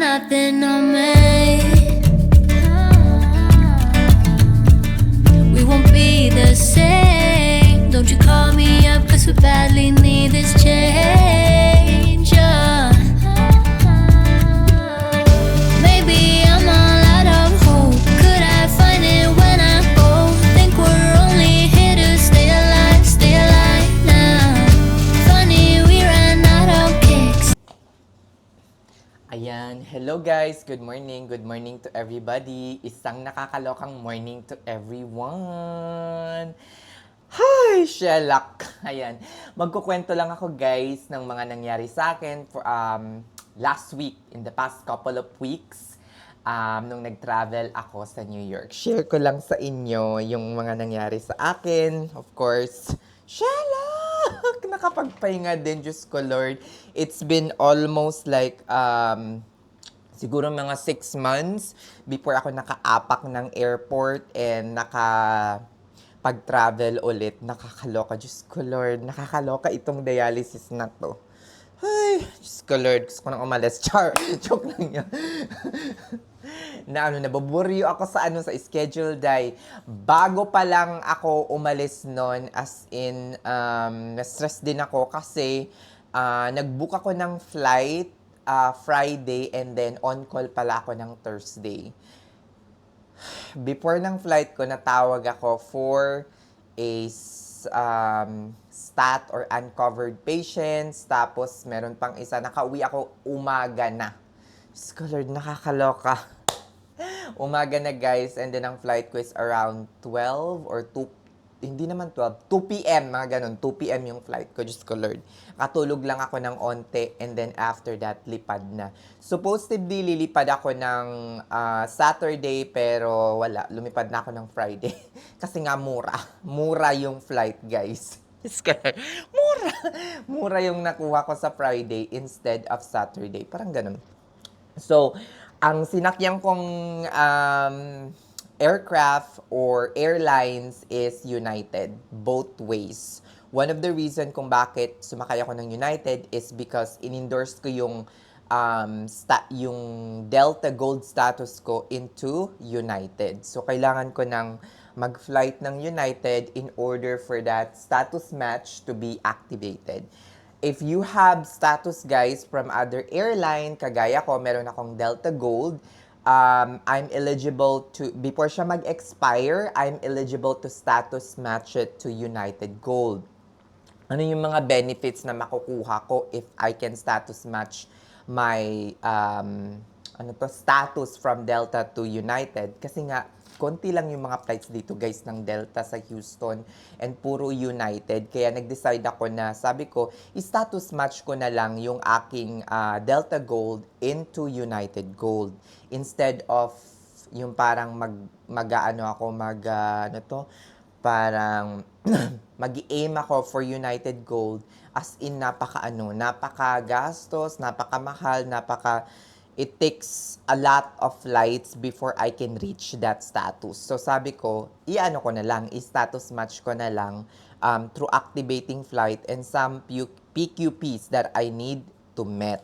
nothing on me. We won't be the same. Don't you call me up, cause we badly need this change. Yeah. Maybe I'm all out of hope. Could I find it when I go? Think we're only here to stay alive now. Funny, we ran out of kicks. Ayan, hello guys, good morning to everybody. Isang nakakalokang morning to everyone. Hi, Shelak! Ayan, magkukwento lang ako guys ng mga nangyari sa akin for, last week, in the past couple of weeks, nung nag-travel ako sa New York. Share ko lang sa inyo yung mga nangyari sa akin. Of course, Shelak! Nakapagpahinga din, Diyos ko Lord. It's been almost like, siguro mga 6 months before ako nakaapak ng airport and pag-travel ulit. Nakakaloka, Diyos ko Lord. Nakakaloka itong dialysis na to. Ay, Diyos ko Lord. Gusto ko nang umalis. Char! Joke lang yan. Nababuryo ako sa schedule day. Bago pa lang ako umalis nun, as in, na-stress din ako kasi nag-book ako ng flight Friday and then on-call pala ako ng Thursday. Before ng flight ko, natawag ako for a stat or uncovered patients. Tapos, meron pang isa. Nakauwi ako umaga na. Diyos ko Lord, nakakaloka. Umaga na guys. And then, ang flight ko is around 12 or 2. Hindi naman 12. 2 p.m. Mga ganun. 2 p.m. yung flight ko. Diyos ko Lord. Katulog lang ako ng onte. And then, after that, lipad na. Supposedly, lilipad ako ng Saturday. Pero wala. Lumipad na ako ng Friday. Kasi nga mura. Mura yung flight, guys. Mura. Mura yung nakuha ko sa Friday instead of Saturday. Parang ganun. So, ang sinakyan kong aircraft or airlines is United, both ways. One of the reason kung bakit sumakay ako ng United is because in-endorse ko yung yung Delta Gold status ko into United. So, kailangan ko ng mag-flight ng United in order for that status match to be activated. If you have status guys from other airline, kagaya ko, meron akong Delta Gold, I'm eligible to, before siya mag-expire, I'm eligible to status match it to United Gold. Ano yung mga benefits na makukuha ko if I can status match my status from Delta to United? Kasi nga, konti lang yung mga flights dito guys ng Delta sa Houston and puro United. Kaya nag-decide ako na, sabi ko, i-status match ko na lang yung aking Delta Gold into United Gold. Instead of yung parang parang mag-aim ako for United Gold as in napaka-gastos, napakamahal, it takes a lot of flights before I can reach that status. So sabi ko, i-status match ko na lang through activating flight and some PQPs that I need to meet.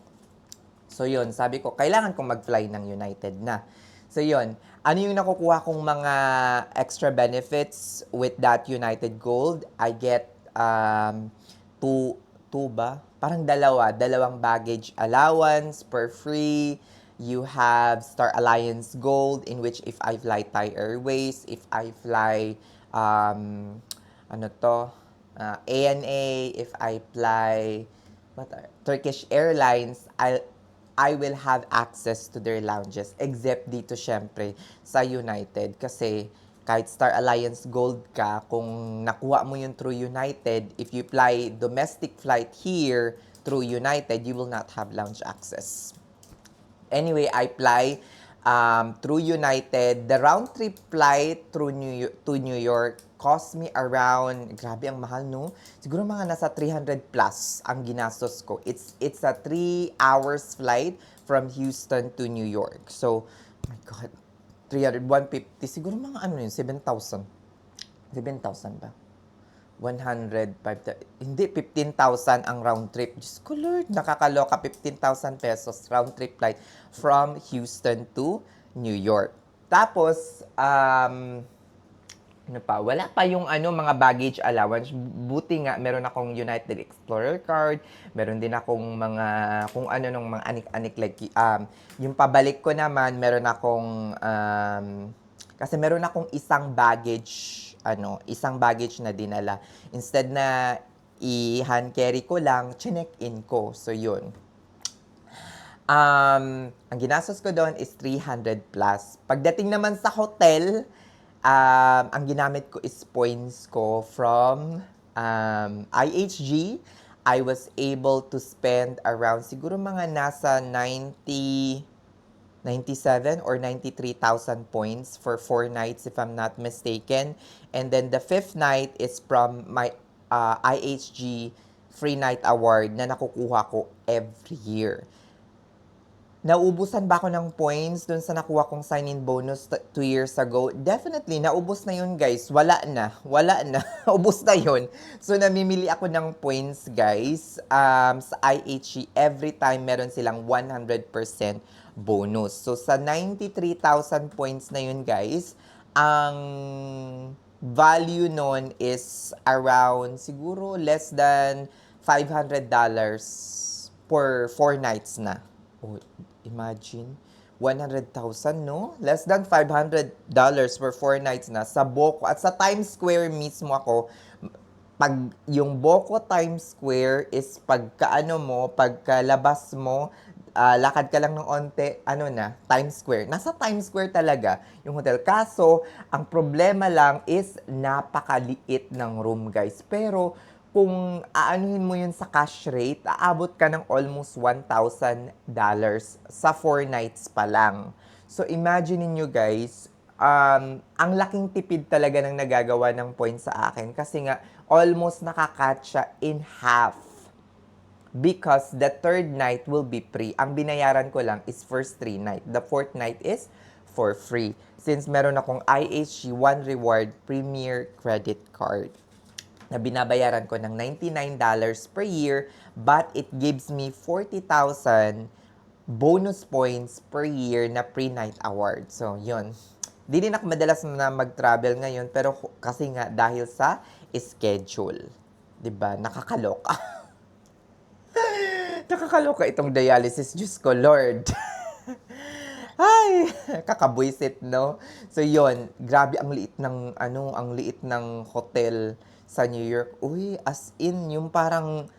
So yun, sabi ko, kailangan kong mag-fly ng United na. So yun, ano yung nakukuha kong mga extra benefits with that United Gold? I get dalawang baggage allowance per free. You have Star Alliance Gold, in which if I fly Thai Airways, if I fly ANA, if I fly Turkish Airlines, I will have access to their lounges. Except dito syempre sa United. Kasi kahit Star Alliance Gold ka, kung nakuha mo yun through United, if you fly domestic flight here through United, you will not have lounge access. Anyway, I fly through United. The round trip flight to New York cost me around, grabe ang mahal no? Siguro mga nasa 300 plus ang ginastos ko. It's a 3 hours flight from Houston to New York. So, oh my God, 300, 150, siguro mga 7,000. 7,000 ba? hindi, 15,000 ang round trip. Diyos ko Lord, nakakaloka, 15,000 pesos round trip flight from Houston to New York. Tapos, ano pa, wala pa yung mga baggage allowance. Buti nga, meron akong United Explorer card, meron din akong mga, kung ano nung mga anik-anik, like, yung pabalik ko naman, meron akong, kasi meron akong isang baggage na dinala. Instead na i-hand carry ko lang, chinek-in ko. So, yun. Ang ginastos ko doon is 300 plus. Pagdating naman sa hotel, ang ginamit ko is points ko from IHG. I was able to spend around siguro mga nasa 97 or 93,000 points for 4 nights if I'm not mistaken. And then the 5th night is from my IHG Free Night Award na nakukuha ko every year. Naubusan ba ako ng points dun sa nakuha kong sign-in bonus 2 years ago? Definitely, naubos na yun guys. Wala na. Ubos na yun. So, namimili ako ng points guys sa IHG. Every time meron silang 100% bonus. So, sa 93,000 points na yun guys, ang value nun is around siguro less than $500 for 4 nights na. Oh, imagine, 100,000, no? Less than $500 for 4 nights na sa Boco. At sa Times Square mismo ako, pag yung Boco Times Square is pagkalabas mo, lakad ka lang ng onte, Times Square. Nasa Times Square talaga yung hotel. Kaso, ang problema lang is napakaliit ng room, guys. Pero, kung aanuhin mo yun sa cash rate, aabot ka ng almost $1,000 sa 4 nights pa lang. So, imagine niyo guys, ang laking tipid talaga ng nagagawa ng points sa akin kasi nga, almost nakakat siya in half. Because the 3rd night will be free. Ang binayaran ko lang is first 3 night. The 4th night is for free. Since meron akong IHG One Reward Premier Credit Card na binabayaran ko ng $99 per year, but it gives me 40,000 bonus points per year na pre-night award. So, yun. Di din ako madalas na mag-travel ngayon, pero kasi nga dahil sa schedule. Diba? Nakakaloka. Nakakaloka itong dialysis. Diyos ko, Lord. Ay, kakabwisit, no? So, yun. Grabe ang liit ng hotel sa New York. Uy, as in, yung parang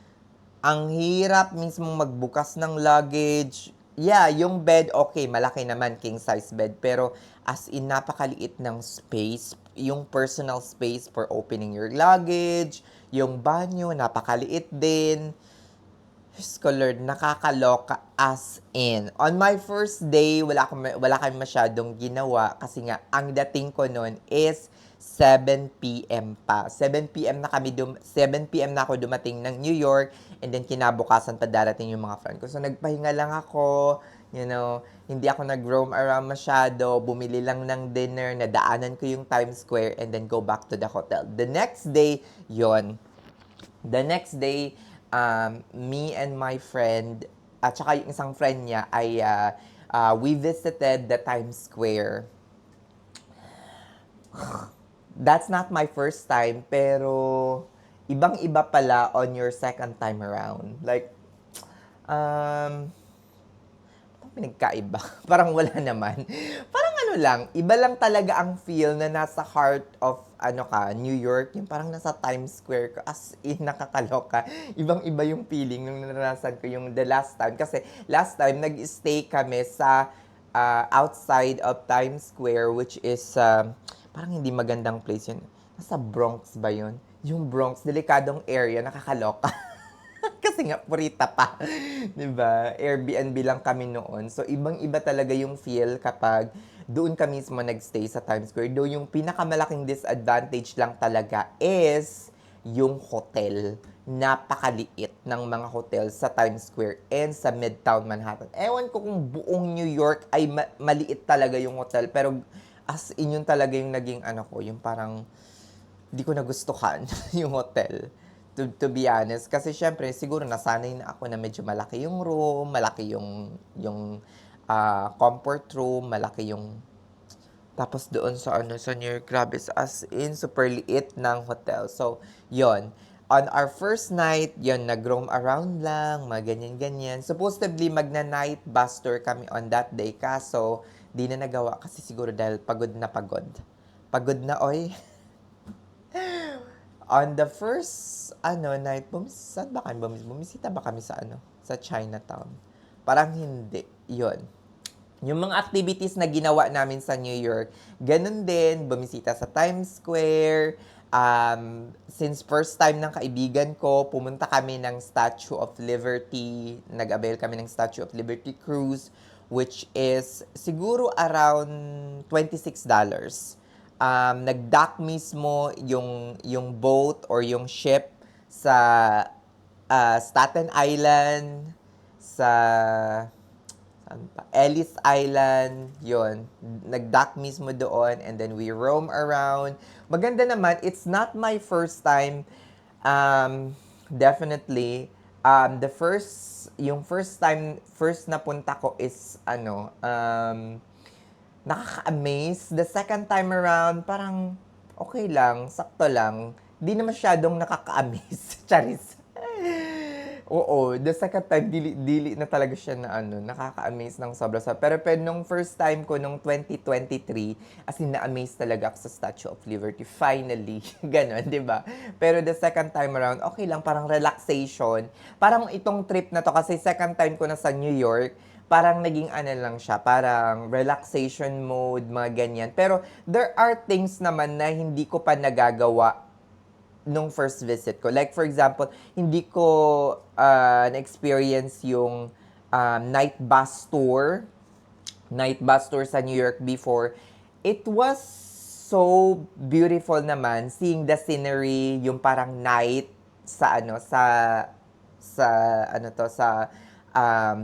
ang hirap mismo magbukas ng luggage. Yeah, yung bed, okay, malaki naman, king size bed. Pero as in, napakaliit ng space. Yung personal space for opening your luggage. Yung banyo, napakaliit din. Diyos ko Lord, nakakaloka as in. On my first day, wala kami masyadong ginawa kasi nga, ang dating ko nun is 7 p.m. pa. 7 p.m. na ako dumating ng New York and then kinabukasan pa darating yung mga friend ko. So, nagpahinga lang ako, hindi ako nag-roam around masyado, bumili lang ng dinner, nadaanan ko yung Times Square and then go back to the hotel. The next day, me and my friend, at saka yung isang friend niya ay we visited the Times Square. That's not my first time, pero ibang-iba pala on your second time around. Like, pinagkaiba. Parang wala naman. Parang iba lang talaga ang feel na nasa heart of, New York. Yung parang nasa Times Square ka. As in, nakakaloka. Ibang-iba yung feeling nung naranasan ko yung the last time. Kasi last time, nag-stay kami sa outside of Times Square, which is, parang hindi magandang place yun. Nasa Bronx ba yun? Yung Bronx, delikadong area, nakakaloka. Kasi nga, purita pa. Diba? Airbnb lang kami noon. So, ibang-iba talaga yung feel kapag doon ka mismo nagstay sa Times Square. Though yung pinakamalaking disadvantage lang talaga is yung hotel. Napakaliit ng mga hotel sa Times Square and sa Midtown Manhattan. Ewan ko kung buong New York ay maliit talaga yung hotel. Pero as in yun talaga yung naging yung parang di ko nagustuhan yung hotel. To be honest. Kasi syempre, siguro nasanay na ako na medyo malaki yung room, malaki yung comfort room, malaki yung tapos doon sa ano sa New York, grabe, as in super liit ng hotel. So, yon. On our first night, yon, nag-roam around lang, mga ganyan-ganyan. Supposedly, magna-night bus tour kami on that day. Kaso, di na nagawa kasi siguro dahil pagod na pagod. Pagod na, oy. On the first night, saan ba kami bumisita ba kami sa sa Chinatown? Parang hindi. Yon. Yung mga activities na ginawa namin sa New York, ganun din, bumisita sa Times Square. Since first time ng kaibigan ko, pumunta kami ng Statue of Liberty. Nag-avail kami ng Statue of Liberty cruise, which is siguro around $26. Nag-dock mismo yung boat or yung ship sa Staten Island, sa Ellis Island, yon. Nag-dock mismo doon and then we roam around. Maganda naman, it's not my first time, definitely. Yung first na punta ko is, nakaka-amaze. The second time around, parang okay lang, sakto lang. Di na masyadong nakaka-amaze. Charis. Oo, the second time, dili na talaga siya na nakaka-amaze ng sobra. Pero nung first time ko, nung 2023, as in na-amaze talaga ako sa Statue of Liberty. Finally, ganon, di ba? Pero the second time around, okay lang, parang relaxation. Parang itong trip na to, kasi second time ko na sa New York, parang naging lang siya, parang relaxation mode, mga ganyan. Pero there are things naman na hindi ko pa nagagawa nung first visit ko. Like, for example, hindi ko na-experience yung night bus tour sa New York before. It was so beautiful naman, seeing the scenery, yung parang night sa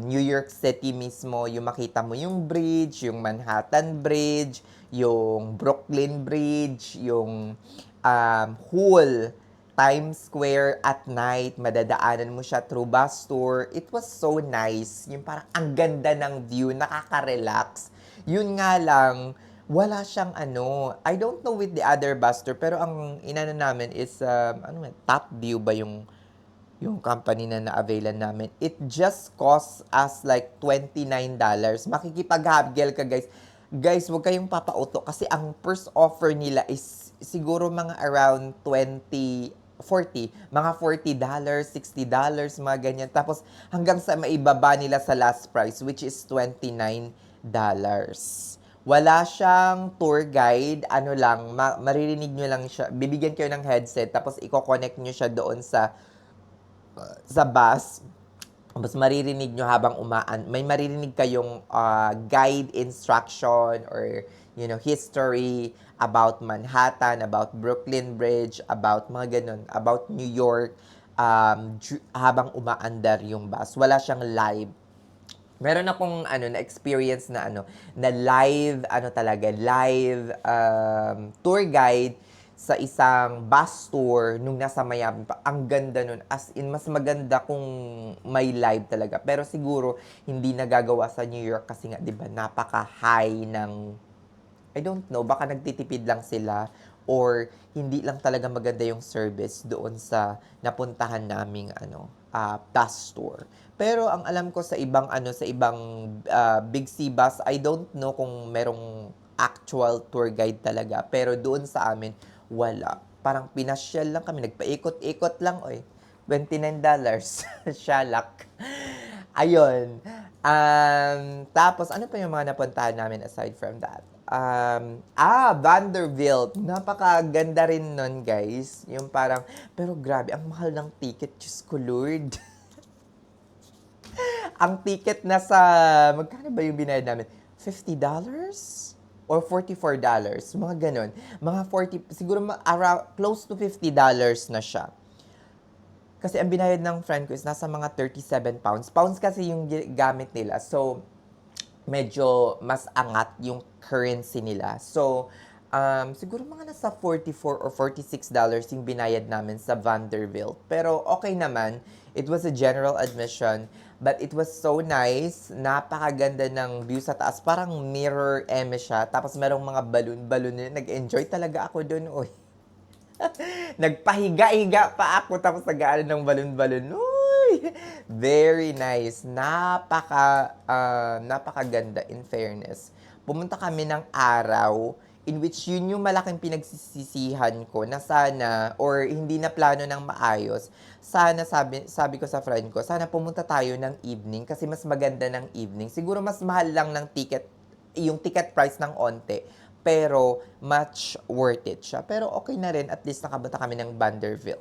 New York City mismo, yung makita mo yung bridge, yung Manhattan Bridge, yung Brooklyn Bridge, yung whole Times Square at night, madadaanan mo siya through bus tour. It was so nice. Yung parang ang ganda ng view, nakaka-relax. Yun nga lang, wala siyang I don't know with the other bus tour, pero ang namin is, Top View ba yung company na na-availan namin. It just cost us like $29. Makikipag-hagel ka, guys. Guys, huwag kayong papauto kasi ang first offer nila is siguro mga around 40, mga $40, $60, mga ganyan. Tapos hanggang sa maibaba nila sa last price, which is $29. Wala siyang tour guide, maririnig nyo lang siya, bibigyan kayo ng headset, tapos i-connect nyo siya doon sa bus. Tapos maririnig nyo habang may maririnig kayong guide instruction or, history about Manhattan, about Brooklyn Bridge, about mga ganun, about New York, habang umaandar yung bus. Wala siyang live. Meron akong na-experience na na live, live tour guide sa isang bus tour nung nasa Miami pa. Ang ganda nun. As in, mas maganda kung may live talaga. Pero siguro, hindi nagagawa sa New York kasi nga, di ba, napaka-high ng, I don't know, baka nagtitipid lang sila or hindi lang talaga maganda yung service doon sa napuntahan naming bus tour. Pero ang alam ko sa ibang Big C bus, I don't know kung merong actual tour guide talaga. Pero doon sa amin, wala. Parang pinasyal lang kami. Nagpaikot-ikot lang, oy. $29. Shalak. Ayun. Tapos, ano pa yung mga napuntahan namin aside from that? Vanderbilt. Napakaganda rin nun, guys. Yung parang, pero grabe, ang mahal ng ticket. Diyos ko, Lord. Ang ticket nasa, magkano ba yung binayad namin? $50? Or $44, mga ganon. Mga 40, siguro around, close to $50 na siya. Kasi ang binayad ng friend ko is nasa mga 37 pounds. Pounds kasi yung gamit nila. So, medyo mas angat yung currency nila. So, siguro mga nasa $44 or $46 yung binayad namin sa Vanderbilt. Pero okay naman. It was a general admission. But it was so nice. Napakaganda ng view sa taas. Parang mirror eme siya. Tapos merong mga balloon-balloon na. Nag-enjoy talaga ako doon. Uy. Nagpahiga-higa pa ako tapos nag-aaral ng balon-balon. Uy! Very nice. Napakaganda in fairness. Pumunta kami ng araw in which yun yung malaking pinagsisisihan ko na sana or hindi na plano ng maayos. Sana sabi ko sa friend ko, sana pumunta tayo ng evening kasi mas maganda ng evening. Siguro mas mahal lang ng ticket, yung ticket price ng onte. Pero much worth it siya. Pero okay na rin, at least nakabata kami ng Vanderbilt.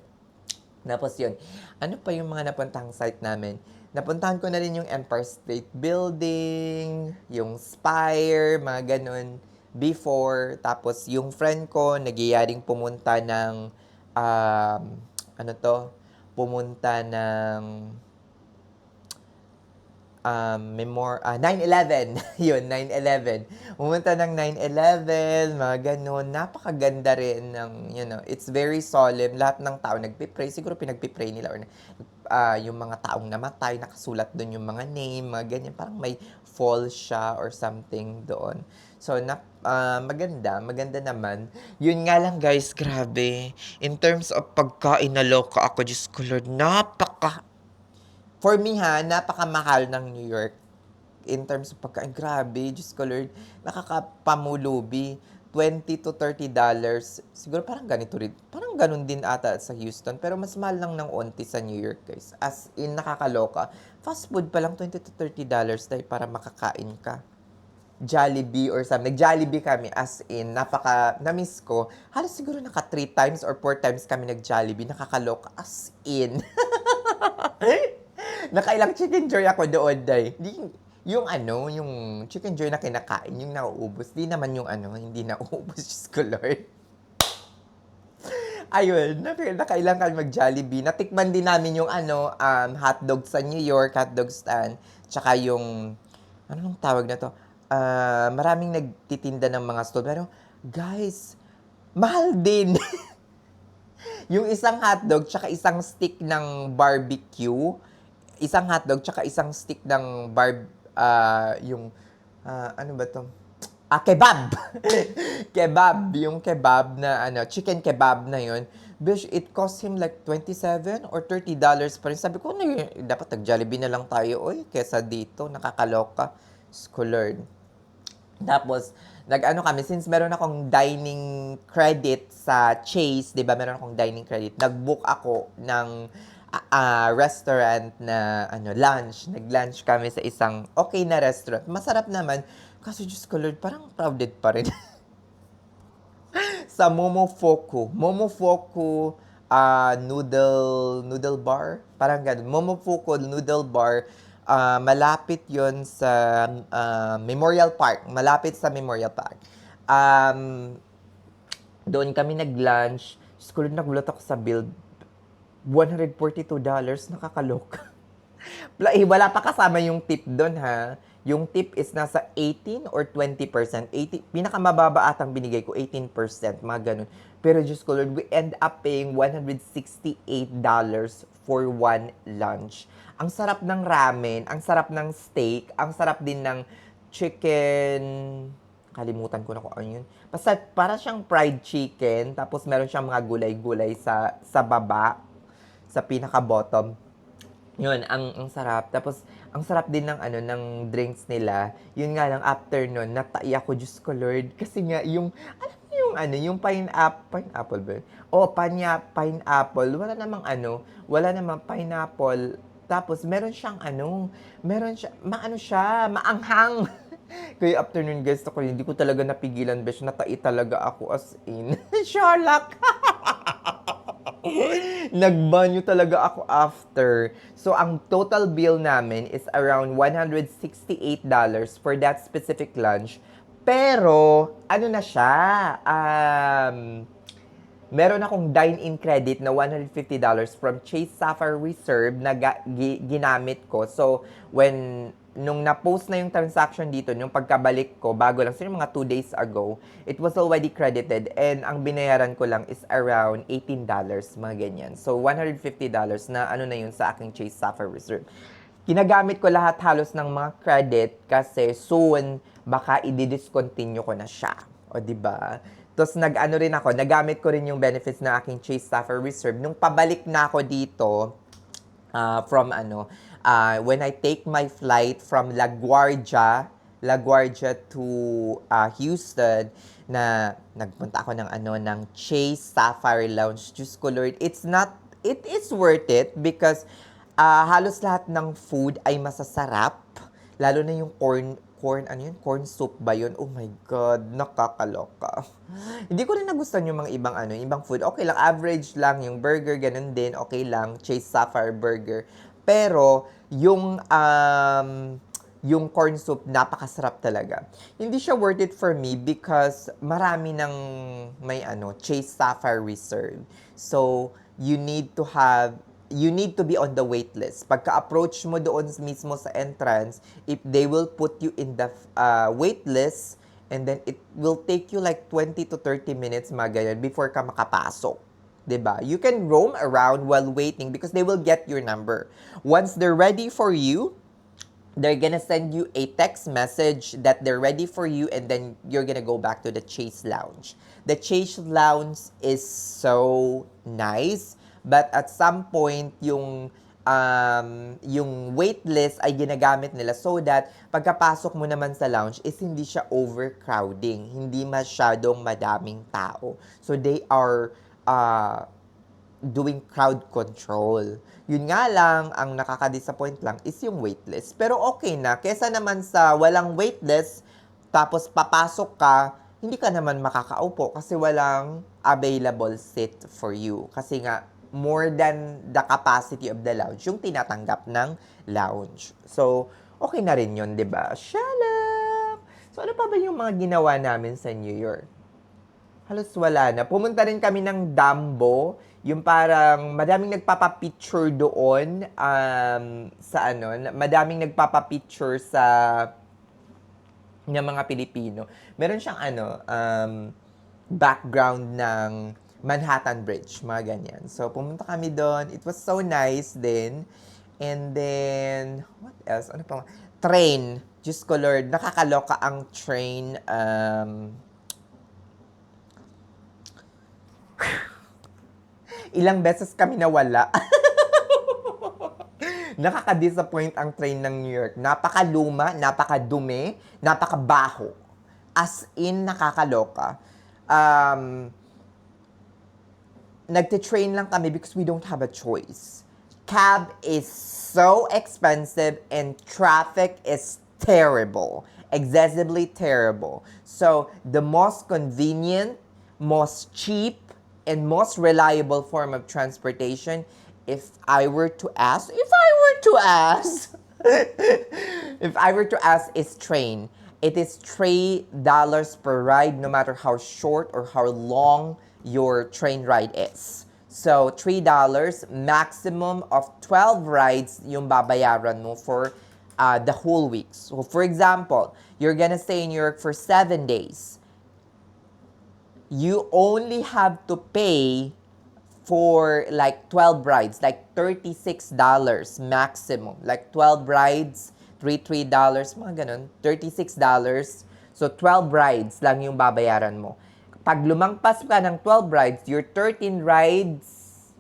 Tapos yun, ano pa yung mga napuntahang site namin? Napuntahan ko na rin yung Empire State Building, yung Spire, mga ganun, before. Tapos yung friend ko, nagyayaring pumunta ng, ano to? Pumunta ng 9/11. Yun, 9/11. Pumunta ng 9/11, mga ganun. Napakaganda rin ng, it's very solemn. Lahat ng tao nagpipray. Siguro pinagpipray nila or yung mga taong namatay, nakasulat doon yung mga name, mga ganyan. Parang may fall siya or something doon. So, maganda naman. Yun nga lang guys, grabe. In terms of pagkain, naloka ako, Diyos ko Lord, for me napakamahal ng New York in terms of pagkain. Grabe, Diyos ko Lord, nakakapamulubi. $20 to $30. Siguro parang ganito rin. Parang ganun din ata sa Houston. Pero mas mahal lang ng onti sa New York, guys. As in, nakakaloka. Fast food pa lang, $20 to $30 dahil para makakain ka. Jollibee or something. Nag-Jollibee kami, as in, na-miss ko. Halos siguro 3 times or 4 times kami nag-Jollibee. Nakakaloka, as in. Nakailang chicken joy ako doon, day. Yung chicken joy na kinakain, yung nauubos. Di naman yung hindi nauubos, Diyos ko Lord. Ayun, nakailang kami mag-Jollibee. Natikman din namin yung hotdog sa New York, hotdog stand. Tsaka yung, anong tawag na to? Maraming nagtitinda ng mga stall. Pero, guys, mahal din. Yung isang hotdog, tsaka isang stick ng barbecue. Isang hotdog, tsaka isang stick ng ano ba to? Kebab! Kebab. Yung kebab na, chicken kebab na yun. Bish, it cost him like $27 or $30 pa rin. Sabi ko, dapat nag-Jollibee na lang tayo, oy, kesa dito, nakakaloka. Lord. Tapos, kami, since meron akong dining credit sa Chase, di ba, meron akong dining credit, nag-book ako ng restaurant na lunch. Nag-lunch kami sa isang okay na restaurant. Masarap naman. Kasi Diyos ko Lord, parang crowded pa rin. Sa Momofuku. Momofuku noodle bar. Parang ganun. Momofuku noodle bar. Malapit yon sa Memorial Park. Malapit sa Memorial Park. Doon kami nag-lunch. Diyos ko Lord, nagulat ako sa bill. $142, nakakaloka. Wala pa kasama yung tip doon, ha? Yung tip is nasa 18 or 20%. Pinakamababa atang binigay ko, 18%, mga ganun. Pero Diyos ko Lord, we end up paying $168 for one lunch. Ang sarap ng ramen, ang sarap ng steak, ang sarap din ng chicken. Kalimutan ko na kung ano yun. Basta para siyang fried chicken, tapos meron siyang mga gulay-gulay sa baba, sa pinaka-bottom. Yun, ang sarap. Tapos, ang sarap din ng ng drinks nila. Yun nga lang, after nun, natai ako, Diyos ko Lord. Kasi nga, yung, alam mo yung pineapple ba? Pineapple. Wala namang pineapple. Tapos, meron siyang maanghang. Kaya afternoon, guys, ako, hindi ko talaga napigilan, besh. Natai talaga ako as in. Sherlock! Nagbanyo talaga ako after. So, ang total bill namin is around $168 for that specific lunch. Pero, na siya? Meron akong dine-in credit na $150 from Chase Sapphire Reserve na ginamit ko. So, when nung na-post na yung transaction dito, nung pagkabalik ko, bago lang, so yung mga 2 days ago, it was already credited and ang binayaran ko lang is around $18, mga ganyan. So, $150 na ano na yun sa aking Chase Sapphire Reserve. Ginagamit ko lahat halos ng mga credit kasi soon, baka i-discontinue ko na siya. O, di ba? Tapos nag-ano rin ako, nagamit ko rin yung benefits ng aking Chase Sapphire Reserve. Nung pabalik na ako dito, when I take my flight from LaGuardia to Houston, na nagpunta ako ng Chase Sapphire Lounge. Diyos ko Lord, it is worth it because halos lahat ng food ay masasarap. Lalo na yung corn soup ba yun? Oh my God, nakakaloka. Hindi ko rin nagustuhan yung mga ibang food. Okay lang, average lang, yung burger, ganun din, okay lang, Chase Sapphire Burger. Pero, yung corn soup, napakasarap talaga. Hindi siya worth it for me because marami ng may Chase Sapphire Reserve. So, you need to be on the wait list. Pagka-approach mo doon mismo sa entrance, if they will put you in the wait list, and then it will take you like 20 to 30 minutes before ka makapasok. 'Di ba? You can roam around while waiting because they will get your number. Once they're ready for you, they're gonna send you a text message that they're ready for you, and then you're gonna go back to the Chase Lounge. The Chase Lounge is so nice. But at some point, yung wait list ay ginagamit nila so that pagkapasok mo naman sa lounge is hindi siya overcrowding, hindi masyadong madaming tao. So they are doing crowd control. Yun nga lang, ang nakaka-disappoint lang is yung wait list. Pero okay na, kesa naman sa walang wait list, tapos papasok ka, hindi ka naman makakaupo kasi walang available seat for you. Kasi nga, more than the capacity of the lounge, yung tinatanggap ng lounge. So, okay na rin yun, di ba? Shalak! So, ano pa ba yung mga ginawa namin sa New York? Halos wala na. Pumunta rin kami ng Dumbo, yung parang madaming nagpapapicture doon madaming nagpapapicture sa ng mga Pilipino. Meron siyang background ng Manhattan Bridge, mga ganyan. So, pumunta kami doon. It was so nice din. And then, what else? Ano pa? Train. Diyos ko Lord, nakakaloka ang train. Ilang beses kami nawala. Nakaka-disappoint ang train ng New York. Napakaluma, napakadumi, napakabaho. As in, nakakaloka. Nagte-train lang kami because we don't have a choice. Cab is so expensive and traffic is terrible. Excessively terrible. So, the most convenient, most cheap, and most reliable form of transportation, if I were to ask, is train. It is $3 per ride, no matter how short or how long your train ride is. So, $3, maximum of 12 rides yung babayaran mo for the whole week. So, for example, you're gonna stay in New York for 7 days. You only have to pay for like 12 rides, like $36 maximum. Like 12 rides, $3, mga ganun, $36. So, 12 rides lang yung babayaran mo. Pag lumangpas ka ng 12 rides, your 13 rides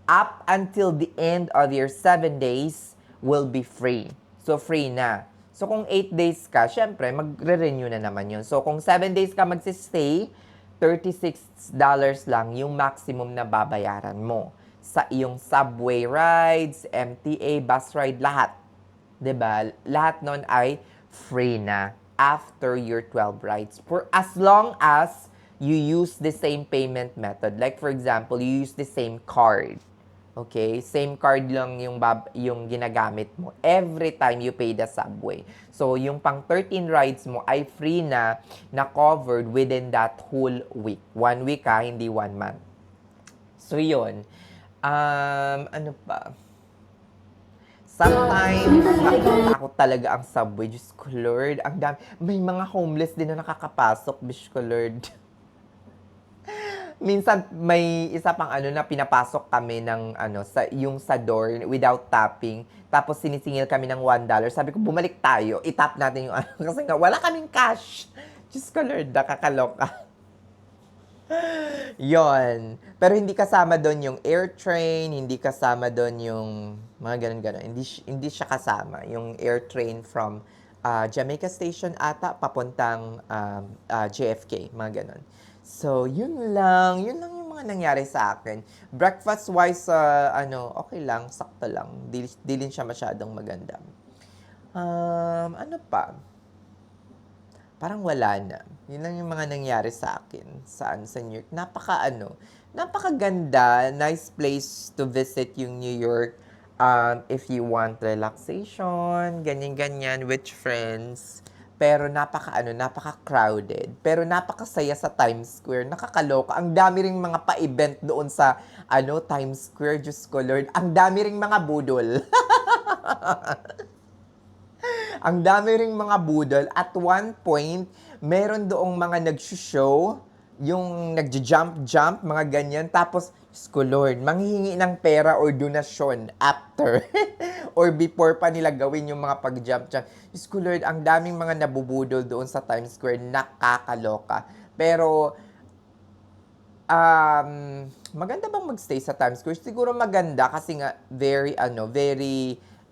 up until the end of your 7 days will be free. So, free na. So, kung 8 days ka, syempre, magre-renew na naman yun. So, kung 7 days ka magsistay, $36 lang yung maximum na babayaran mo sa iyong subway rides, MTA, bus ride, lahat. 'Di ba? Lahat nun ay free na after your 12 rides. For as long as you use the same payment method. Like for example, you use the same card. Okay? Same card lang yung ginagamit mo every time you pay the subway. So, yung pang 13 rides mo ay free na covered within that whole week. 1 week hindi 1 month. So, yun. Ano pa? Sometimes, ako talaga ang subway. Diyos ko, Lord. Ang dami. May mga homeless din na nakakapasok, Diyos ko, Lord. Minsan may isa pang ano na pinapasok kami ng ano sa yung sa door without tapping. Tapos sinisingil kami ng $1. Sabi ko bumalik tayo, itap natin yung ano kasi nga wala kaming cash. Diyos ko Lord, nakakaloka. Yon. Pero hindi kasama doon yung air train, hindi kasama doon yung mga ganun-ganun. Hindi siya kasama yung air train from Jamaica Station ata papuntang JFK, mga ganun. So, yun lang yung mga nangyari sa akin. Breakfast-wise, okay lang, sakto lang. Di din siya masyadong maganda. Ano pa? Parang wala na. Yun lang yung mga nangyari sa akin sa New York. Napakaganda, nice place to visit yung New York. If you want relaxation, ganyan-ganyan with friends. Pero napaka-crowded. Pero napakasaya sa Times Square. Nakakaloka. Ang dami ring mga pa-event doon sa Times Square. Diyos ko Lord. Ang dami ring mga budol. Ang dami ring mga budol. At one point, meron doong mga nag-show, yung nag-jump, mga ganyan. Tapos, Diyos ko Lord, manghihingi ng pera or donasyon after or before pa nila gawin yung mga pag-jump. Diyos ko Lord, ang daming mga nabubudol doon sa Times Square. Nakakaloka. Pero, maganda bang magstay sa Times Square? Siguro maganda kasi nga very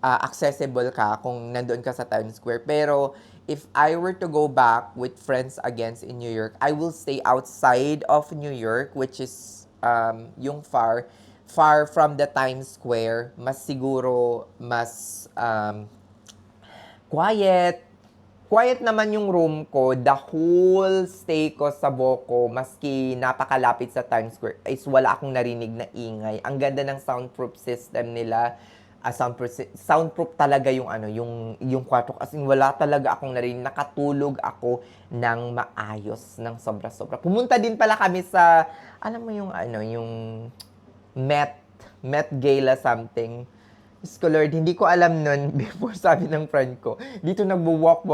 accessible ka kung nandoon ka sa Times Square. Pero if I were to go back with friends again in New York, I will stay outside of New York, which is yung far from the Times Square. Mas quiet. Quiet naman yung room ko. The whole stay ko sa Boco, maski napakalapit sa Times Square, is wala akong narinig na ingay. Ang ganda ng soundproof system nila. Soundproof talaga yung yung kwarto. As in, wala talaga akong narinig. Nakatulog ako ng maayos, ng sobra-sobra. Pumunta din pala kami sa, alam mo yung yung Met Gala something. Diyos ko Lord, hindi ko alam nun before sabi ng friend ko. Dito nagwo-walk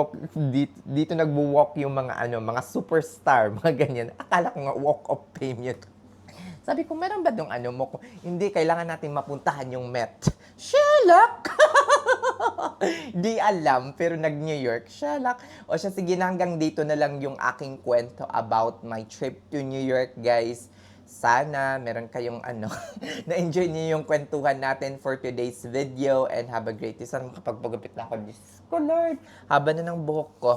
yung mga superstar, mga ganyan. Akala ko nga walk of fame yun. Sabi ko, meron ba dong mo ko? Hindi, kailangan natin mapuntahan yung Met. Sherlock! Di alam, pero nag-New York. Sherlock. O siya, sige na hanggang dito na lang yung aking kwento about my trip to New York, guys. Sana meron kayong na-enjoy niyo yung kwentuhan natin for today's video and have a great day. Sana makapagpagupit na ako. Diyos ko, Lord. Haba na ng buhok ko.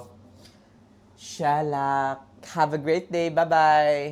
Sherlock. Have a great day. Bye-bye.